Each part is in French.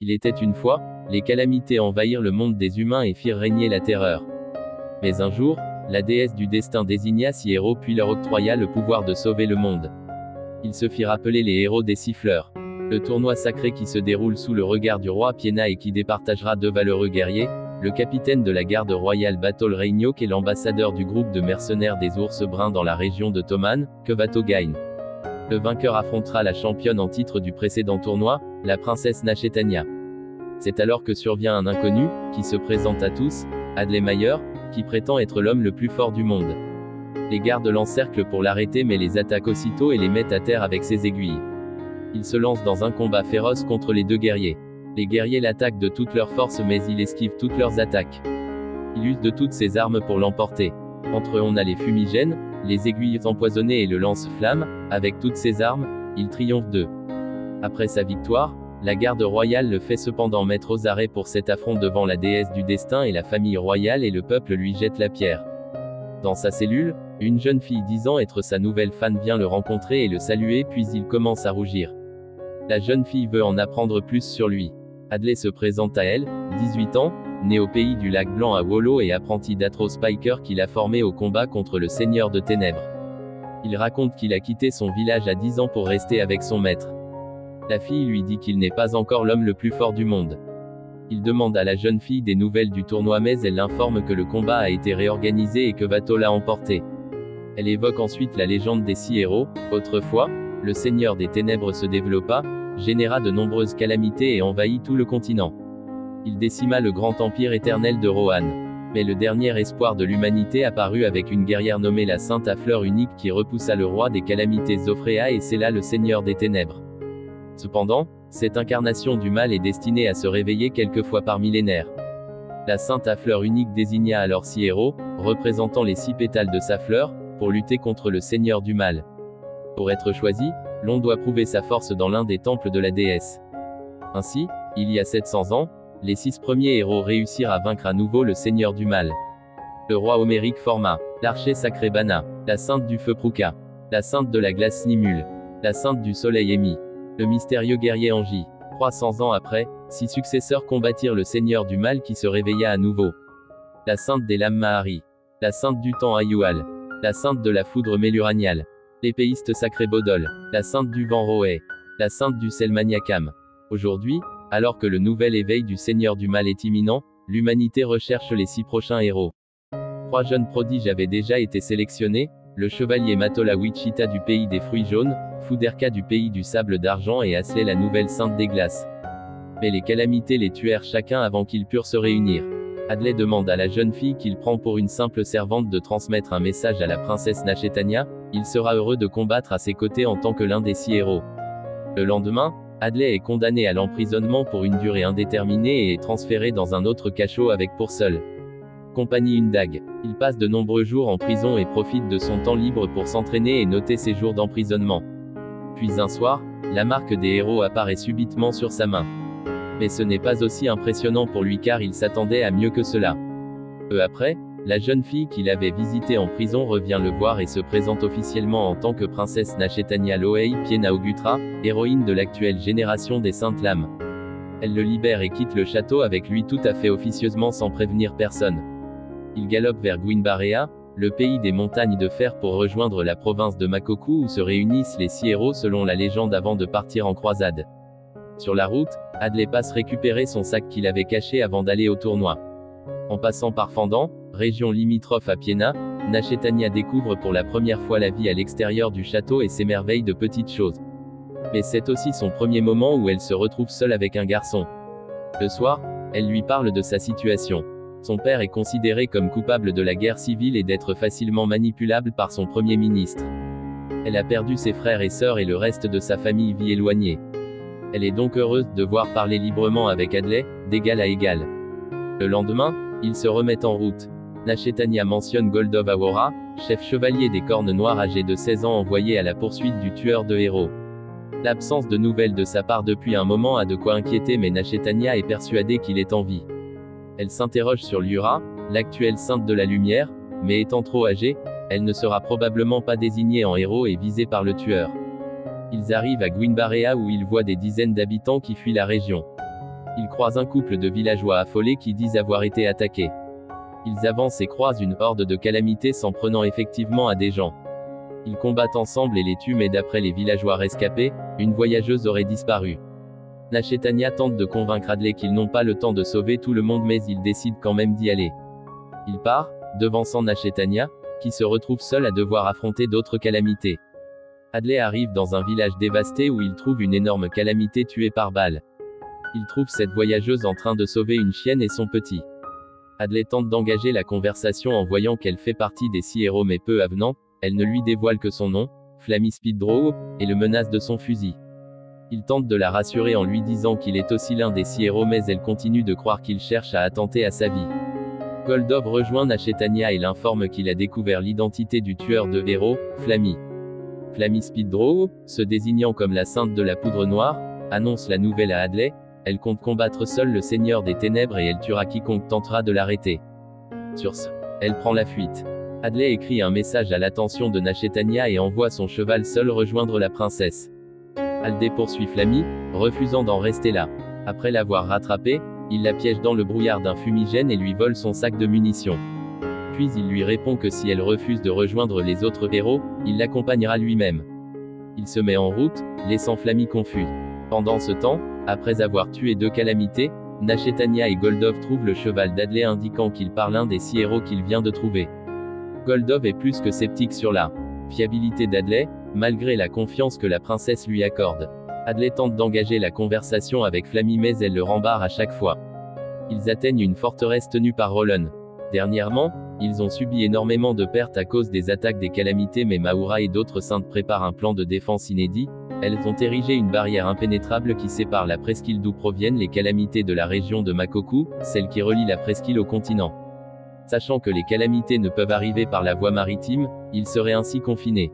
Il était une fois, les calamités envahirent le monde des humains et firent régner la terreur. Mais un jour, la déesse du destin désigna 6 héros puis leur octroya le pouvoir de sauver le monde. Ils se firent appeler les héros des siffleurs. Le tournoi sacré qui se déroule sous le regard du roi Piena et qui départagera 2 valeureux guerriers, le capitaine de la garde royale Battle Reignoc et l'ambassadeur du groupe de mercenaires des ours bruns dans la région de Toman, que Vato gagne. Le vainqueur affrontera la championne en titre du précédent tournoi, la princesse Nashetania. C'est alors que survient un inconnu, qui se présente à tous, Adley Mayer, qui prétend être l'homme le plus fort du monde. Les gardes l'encerclent pour l'arrêter mais les attaquent aussitôt et les mettent à terre avec ses aiguilles. Il se lance dans un combat féroce contre les 2 guerriers. Les guerriers l'attaquent de toute leur force mais il esquive toutes leurs attaques. Il use de toutes ses armes pour l'emporter. Entre eux on a les fumigènes, les aiguilles empoisonnées et le lance-flamme, avec toutes ses armes, il triomphe d'eux. Après sa victoire, la garde royale le fait cependant mettre aux arrêts pour cet affront devant la déesse du destin et la famille royale et le peuple lui jette la pierre. Dans sa cellule, une jeune fille disant être sa nouvelle fan vient le rencontrer et le saluer puis il commence à rougir. La jeune fille veut en apprendre plus sur lui. Adley se présente à elle, 18 ans, né au pays du lac Blanc à Wollo et apprenti d'Atroce Spiker qu'il a formé au combat contre le Seigneur de Ténèbres. Il raconte qu'il a quitté son village à 10 ans pour rester avec son maître. La fille lui dit qu'il n'est pas encore l'homme le plus fort du monde. Il demande à la jeune fille des nouvelles du tournoi mais elle l'informe que le combat a été réorganisé et que Vato l'a emporté. Elle évoque ensuite la légende des 6 héros. Autrefois, le Seigneur des Ténèbres se développa, généra de nombreuses calamités et envahit tout le continent. Il décima le grand empire éternel de Rohan. Mais le dernier espoir de l'humanité apparut avec une guerrière nommée la Sainte à fleur unique qui repoussa le roi des calamités Zofréa et scella le Seigneur des Ténèbres. Cependant, cette incarnation du mal est destinée à se réveiller quelquefois par millénaires. La Sainte à fleur unique désigna alors 6 héros, représentant les 6 pétales de sa fleur, pour lutter contre le Seigneur du mal. Pour être choisi, l'on doit prouver sa force dans l'un des temples de la déesse. Ainsi, il y a 700 ans, les 6 premiers héros réussirent à vaincre à nouveau le Seigneur du mal. Le roi homérique forma, l'archer sacré Bana, la sainte du feu Pruka, la sainte de la glace Nimule, la sainte du soleil Emi, le mystérieux guerrier Angi. 300 ans après, 6 successeurs combattirent le Seigneur du mal qui se réveilla à nouveau. La sainte des lames Mahari, la sainte du temps Ayual, la sainte de la foudre Méluranial, l'épéiste sacré Bodol, la sainte du vent Roé, la sainte du sel Maniakam. Aujourd'hui, alors que le nouvel éveil du Seigneur du mal est imminent, l'humanité recherche les 6 prochains héros. 3 jeunes prodiges avaient déjà été sélectionnés, le chevalier Matola Wichita du pays des fruits jaunes, Fuderka du pays du sable d'argent et Asley la nouvelle sainte des glaces. Mais les calamités les tuèrent chacun avant qu'ils purent se réunir. Adley demande à la jeune fille qu'il prend pour une simple servante de transmettre un message à la princesse Nashetania, il sera heureux de combattre à ses côtés en tant que l'un des 6 héros. Le lendemain, Adley est condamné à l'emprisonnement pour une durée indéterminée et est transféré dans un autre cachot avec pour seule compagnie une dague. Il passe de nombreux jours en prison et profite de son temps libre pour s'entraîner et noter ses jours d'emprisonnement. Puis un soir, la marque des héros apparaît subitement sur sa main. Mais ce n'est pas aussi impressionnant pour lui car il s'attendait à mieux que cela. Peu après, la jeune fille qu'il avait visitée en prison revient le voir et se présente officiellement en tant que princesse Nashetania Loei Piena Ogutra, héroïne de l'actuelle génération des Saintes Lames. Elle le libère et quitte le château avec lui tout à fait officieusement sans prévenir personne. Il galope vers Gwynbarea, le pays des montagnes de fer pour rejoindre la province de Makoku où se réunissent les 6 héros selon la légende avant de partir en croisade. Sur la route, Adley passe récupérer son sac qu'il avait caché avant d'aller au tournoi. En passant par Fendan, région limitrophe à Piena, Nashetania découvre pour la première fois la vie à l'extérieur du château et s'émerveille de petites choses. Mais c'est aussi son premier moment où elle se retrouve seule avec un garçon. Le soir, elle lui parle de sa situation. Son père est considéré comme coupable de la guerre civile et d'être facilement manipulable par son premier ministre. Elle a perdu ses frères et sœurs et le reste de sa famille vit éloignée. Elle est donc heureuse de devoir parler librement avec Adley, d'égal à égal. Le lendemain, ils se remettent en route. Nashetania mentionne Goldov Awora, chef chevalier des cornes noires âgé de 16 ans envoyé à la poursuite du tueur de héros. L'absence de nouvelles de sa part depuis un moment a de quoi inquiéter mais Nashetania est persuadée qu'il est en vie. Elle s'interroge sur Lyra, l'actuelle sainte de la lumière, mais étant trop âgée, elle ne sera probablement pas désignée en héros et visée par le tueur. Ils arrivent à Gwynbarea où ils voient des dizaines d'habitants qui fuient la région. Ils croisent un couple de villageois affolés qui disent avoir été attaqués. Ils avancent et croisent une horde de calamités s'en prenant effectivement à des gens. Ils combattent ensemble et les tuent, mais d'après les villageois rescapés, une voyageuse aurait disparu. Nash et Tanya tentent de convaincre Adley qu'ils n'ont pas le temps de sauver tout le monde, mais il décide quand même d'y aller. Il part, devançant Nash et Tanya, qui se retrouvent seuls à devoir affronter d'autres calamités. Adley arrive dans un village dévasté où il trouve une énorme calamité tuée par balle. Il trouve cette voyageuse en train de sauver une chienne et son petit. Adley tente d'engager la conversation en voyant qu'elle fait partie des 6 héros, mais peu avenant, elle ne lui dévoile que son nom, Flammy Speeddraw, et le menace de son fusil. Il tente de la rassurer en lui disant qu'il est aussi l'un des 6 héros, mais elle continue de croire qu'il cherche à attenter à sa vie. Goldov rejoint Nash et Tanya et l'informe qu'il a découvert l'identité du tueur de héros, Flammy. Flammy Speeddraw, se désignant comme la sainte de la poudre noire, annonce la nouvelle à Adley. Elle compte combattre seule le Seigneur des Ténèbres et elle tuera quiconque tentera de l'arrêter. Sur ce, elle prend la fuite. Adley écrit un message à l'attention de Nash et Tanya et envoie son cheval seul rejoindre la princesse. Adley poursuit Flammy, refusant d'en rester là. Après l'avoir rattrapée, il la piège dans le brouillard d'un fumigène et lui vole son sac de munitions. Puis il lui répond que si elle refuse de rejoindre les autres héros, il l'accompagnera lui-même. Il se met en route, laissant Flammy confus. Pendant ce temps, après avoir tué 2 calamités, Nash et Tanya et Goldov trouvent le cheval d'Adley indiquant qu'il part l'un des 6 héros qu'il vient de trouver. Goldov est plus que sceptique sur la fiabilité d'Adley, malgré la confiance que la princesse lui accorde. Adley tente d'engager la conversation avec Flammy, mais elle le rembarre à chaque fois. Ils atteignent une forteresse tenue par Rollon. Dernièrement, ils ont subi énormément de pertes à cause des attaques des calamités, mais Mahoura et d'autres saintes préparent un plan de défense inédit. Elles ont érigé une barrière impénétrable qui sépare la presqu'île d'où proviennent les calamités de la région de Makoku, celle qui relie la presqu'île au continent. Sachant que les calamités ne peuvent arriver par la voie maritime, ils seraient ainsi confinés.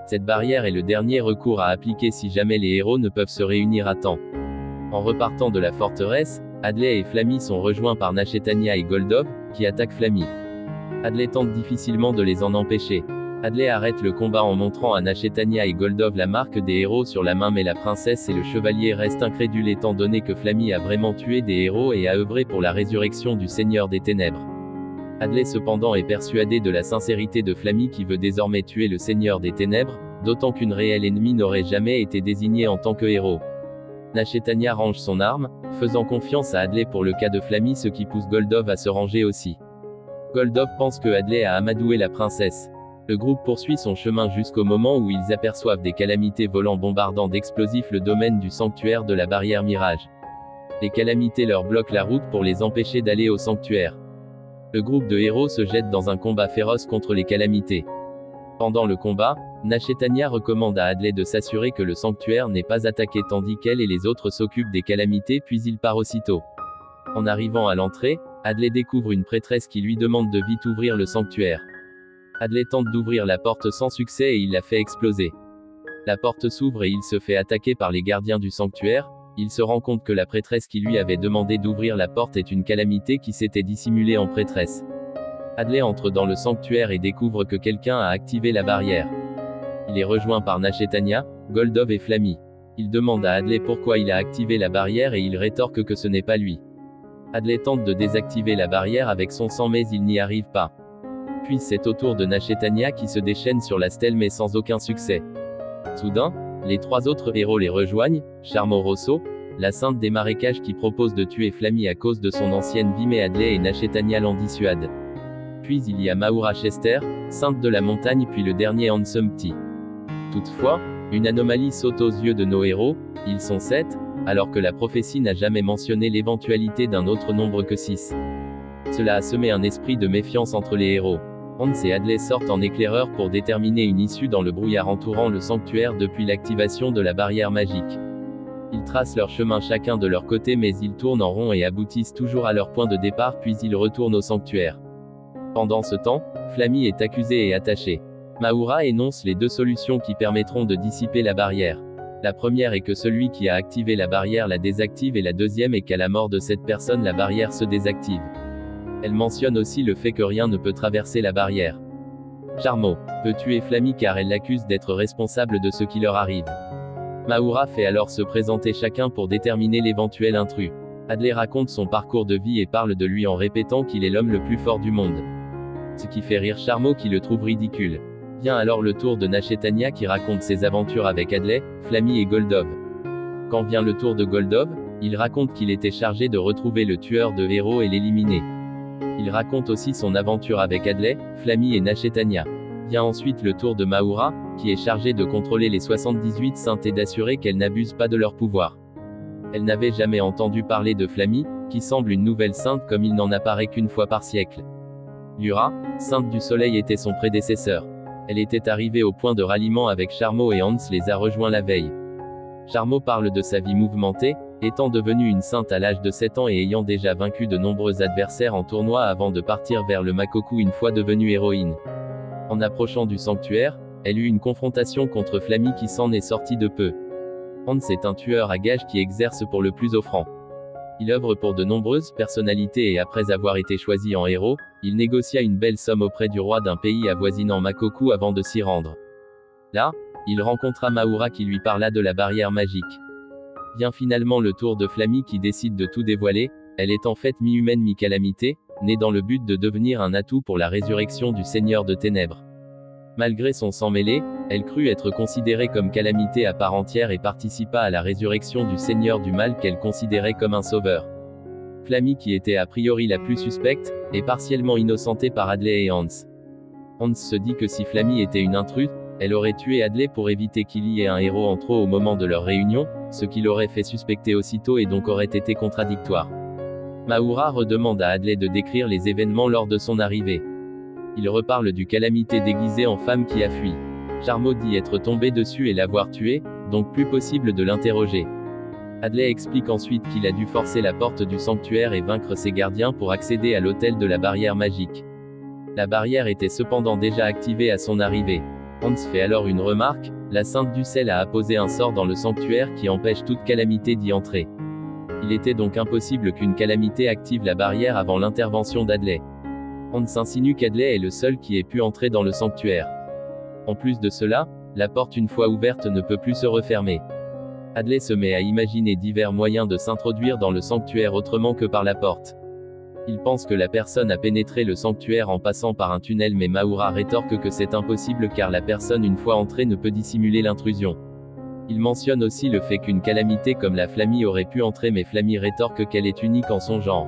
Cette barrière est le dernier recours à appliquer si jamais les héros ne peuvent se réunir à temps. En repartant de la forteresse, Adley et Flammy sont rejoints par Nash et Tanya et Goldov, qui attaquent Flammy. Adley tente difficilement de les en empêcher. Adley arrête le combat en montrant à Nash et Tanya et Goldov la marque des héros sur la main, mais la princesse et le chevalier restent incrédules étant donné que Flammy a vraiment tué des héros et a œuvré pour la résurrection du Seigneur des Ténèbres. Adley cependant est persuadé de la sincérité de Flammy qui veut désormais tuer le Seigneur des Ténèbres, d'autant qu'une réelle ennemie n'aurait jamais été désignée en tant que héros. Nash et Tanya range son arme, faisant confiance à Adley pour le cas de Flammy, ce qui pousse Goldov à se ranger aussi. Goldov pense que Adley a amadoué la princesse. Le groupe poursuit son chemin jusqu'au moment où ils aperçoivent des calamités volant bombardant d'explosifs le domaine du sanctuaire de la barrière Mirage. Les calamités leur bloquent la route pour les empêcher d'aller au sanctuaire. Le groupe de héros se jette dans un combat féroce contre les calamités. Pendant le combat, Nash et Tanya recommandent à Adley de s'assurer que le sanctuaire n'est pas attaqué tandis qu'elle et les autres s'occupent des calamités, puis il part aussitôt. En arrivant à l'entrée, Adley découvre une prêtresse qui lui demande de vite ouvrir le sanctuaire. Adley tente d'ouvrir la porte sans succès et il la fait exploser. La porte s'ouvre et il se fait attaquer par les gardiens du sanctuaire. Il se rend compte que la prêtresse qui lui avait demandé d'ouvrir la porte est une calamité qui s'était dissimulée en prêtresse. Adley entre dans le sanctuaire et découvre que quelqu'un a activé la barrière. Il est rejoint par Nash et Tanya, Goldov et Flammy. Il demande à Adley pourquoi il a activé la barrière et il rétorque que ce n'est pas lui. Adley tente de désactiver la barrière avec son sang mais il n'y arrive pas. Puis c'est au tour de Nash et Tanya qui se déchaînent sur la stèle mais sans aucun succès. Soudain, les 3 autres héros les rejoignent, Charmo Rosso, la sainte des marécages qui propose de tuer Flammy à cause de son ancienne vie, mais Adley et Nash et Tanya l'en dissuadent. Puis il y a Mahoura Chester, sainte de la montagne, puis le dernier Handsome T. Toutefois, une anomalie saute aux yeux de nos héros, ils sont 7, alors que la prophétie n'a jamais mentionné l'éventualité d'un autre nombre que 6. Cela a semé un esprit de méfiance entre les héros. Hans et Adley sortent en éclaireur pour déterminer une issue dans le brouillard entourant le sanctuaire depuis l'activation de la barrière magique. Ils tracent leur chemin chacun de leur côté mais ils tournent en rond et aboutissent toujours à leur point de départ puis ils retournent au sanctuaire. Pendant ce temps, Flammy est accusé et attaché. Mahoura énonce les 2 solutions qui permettront de dissiper la barrière. La première est que celui qui a activé la barrière la désactive et la deuxième est qu'à la mort de cette personne la barrière se désactive. Elle mentionne aussi le fait que rien ne peut traverser la barrière. Charmo peut tuer Flammy car elle l'accuse d'être responsable de ce qui leur arrive. Mahoura fait alors se présenter chacun pour déterminer l'éventuel intrus. Adley raconte son parcours de vie et parle de lui en répétant qu'il est l'homme le plus fort du monde. Ce qui fait rire Charmot qui le trouve ridicule. Vient alors le tour de Nashitania qui raconte ses aventures avec Adley, Flammy et Goldov. Quand vient le tour de Goldov, il raconte qu'il était chargé de retrouver le tueur de héros et l'éliminer. Il raconte aussi son aventure avec Adley, Flammy et Nashitania. Vient ensuite le tour de Mahoura, qui est chargée de contrôler les 78 saintes et d'assurer qu'elles n'abusent pas de leur pouvoir. Elle n'avait jamais entendu parler de Flammy, qui semble une nouvelle sainte comme il n'en apparaît qu'une fois par siècle. Lyra, sainte du soleil, était son prédécesseur. Elle était arrivée au point de ralliement avec Charmot et Hans les a rejoints la veille. Charmot parle de sa vie mouvementée, étant devenue une sainte à l'âge de 7 ans et ayant déjà vaincu de nombreux adversaires en tournoi avant de partir vers le Makoku une fois devenue héroïne. En approchant du sanctuaire, elle eut une confrontation contre Flammy qui s'en est sorti de peu. Hans est un tueur à gages qui exerce pour le plus offrant. Il œuvre pour de nombreuses personnalités et après avoir été choisi en héros, il négocia une belle somme auprès du roi d'un pays avoisinant Makoku avant de s'y rendre. Là, il rencontra Mahoura qui lui parla de la barrière magique. Vient finalement le tour de Flammy qui décide de tout dévoiler. Elle est en fait mi-humaine mi-calamité, née dans le but de devenir un atout pour la résurrection du Seigneur de Ténèbres. Malgré son sang mêlé, elle crut être considérée comme calamité à part entière et participa à la résurrection du Seigneur du Mal qu'elle considérait comme un sauveur. Flammy, qui était a priori la plus suspecte, est partiellement innocentée par Adley et Hans. Hans se dit que si Flammy était une intruse, elle aurait tué Adley pour éviter qu'il y ait un héros en trop au moment de leur réunion, ce qui l'aurait fait suspecter aussitôt et donc aurait été contradictoire. Mahoura redemande à Adley de décrire les événements lors de son arrivée. Il reparle du calamité déguisé en femme qui a fui. Charmot dit être tombé dessus et l'avoir tué, donc plus possible de l'interroger. Adley explique ensuite qu'il a dû forcer la porte du sanctuaire et vaincre ses gardiens pour accéder à l'autel de la barrière magique. La barrière était cependant déjà activée à son arrivée. Hans fait alors une remarque, la sainte du sel a apposé un sort dans le sanctuaire qui empêche toute calamité d'y entrer. Il était donc impossible qu'une calamité active la barrière avant l'intervention d'Adley. Hans insinue qu'Adley est le seul qui ait pu entrer dans le sanctuaire. En plus de cela, la porte une fois ouverte ne peut plus se refermer. Adley se met à imaginer divers moyens de s'introduire dans le sanctuaire autrement que par la porte. Il pense que la personne a pénétré le sanctuaire en passant par un tunnel mais Mahoura rétorque que c'est impossible car la personne une fois entrée ne peut dissimuler l'intrusion. Il mentionne aussi le fait qu'une calamité comme la Flammy aurait pu entrer mais Flammy rétorque qu'elle est unique en son genre.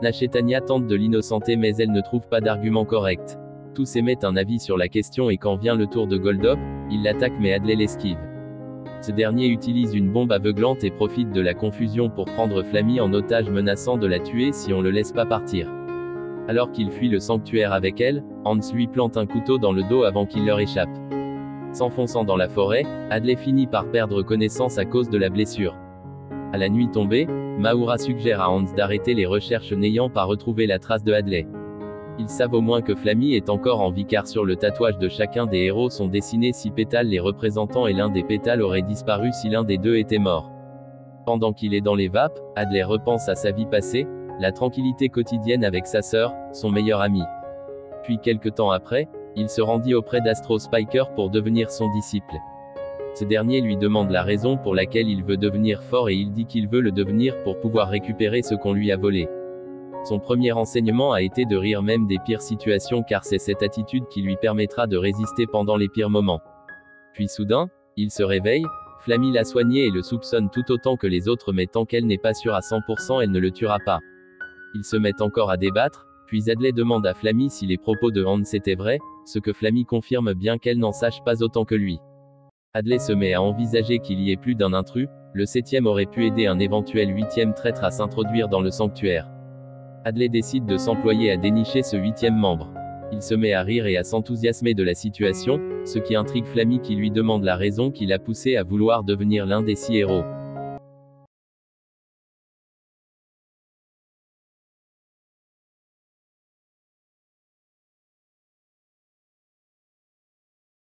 Nashitania tente de l'innocenter mais elle ne trouve pas d'argument correct. Tous émettent un avis sur la question et quand vient le tour de Goldov, il l'attaque mais Adley l'esquive. Ce dernier utilise une bombe aveuglante et profite de la confusion pour prendre Flammy en otage menaçant de la tuer si on le laisse pas partir. Alors qu'il fuit le sanctuaire avec elle, Hans lui plante un couteau dans le dos avant qu'il leur échappe. S'enfonçant dans la forêt, Adley finit par perdre connaissance à cause de la blessure. À la nuit tombée, Mahoura suggère à Hans d'arrêter les recherches n'ayant pas retrouvé la trace de Adley. Ils savent au moins que Flammy est encore en vie car sur le tatouage de chacun des héros sont dessinés 6 pétales les représentant et l'un des pétales aurait disparu si l'un des deux était mort. Pendant qu'il est dans les vapes, Adley repense à sa vie passée, la tranquillité quotidienne avec sa sœur, son meilleur ami. Puis quelque temps après, il se rendit auprès d'Astro Spiker pour devenir son disciple. Ce dernier lui demande la raison pour laquelle il veut devenir fort et il dit qu'il veut le devenir pour pouvoir récupérer ce qu'on lui a volé. Son premier enseignement a été de rire même des pires situations car c'est cette attitude qui lui permettra de résister pendant les pires moments. Puis soudain, il se réveille, Flammy l'a soigné et le soupçonne tout autant que les autres mais tant qu'elle n'est pas sûre à 100% elle ne le tuera pas. Ils se mettent encore à débattre, puis Adley demande à Flammy si les propos de Hans étaient vrais, ce que Flammy confirme bien qu'elle n'en sache pas autant que lui. Adley se met à envisager qu'il y ait plus d'un intrus, le 7e aurait pu aider un éventuel 8e traître à s'introduire dans le sanctuaire. Adley décide de s'employer à dénicher ce 8e membre. Il se met à rire et à s'enthousiasmer de la situation, ce qui intrigue Flammy qui lui demande la raison qui l'a poussé à vouloir devenir l'un des 6 héros.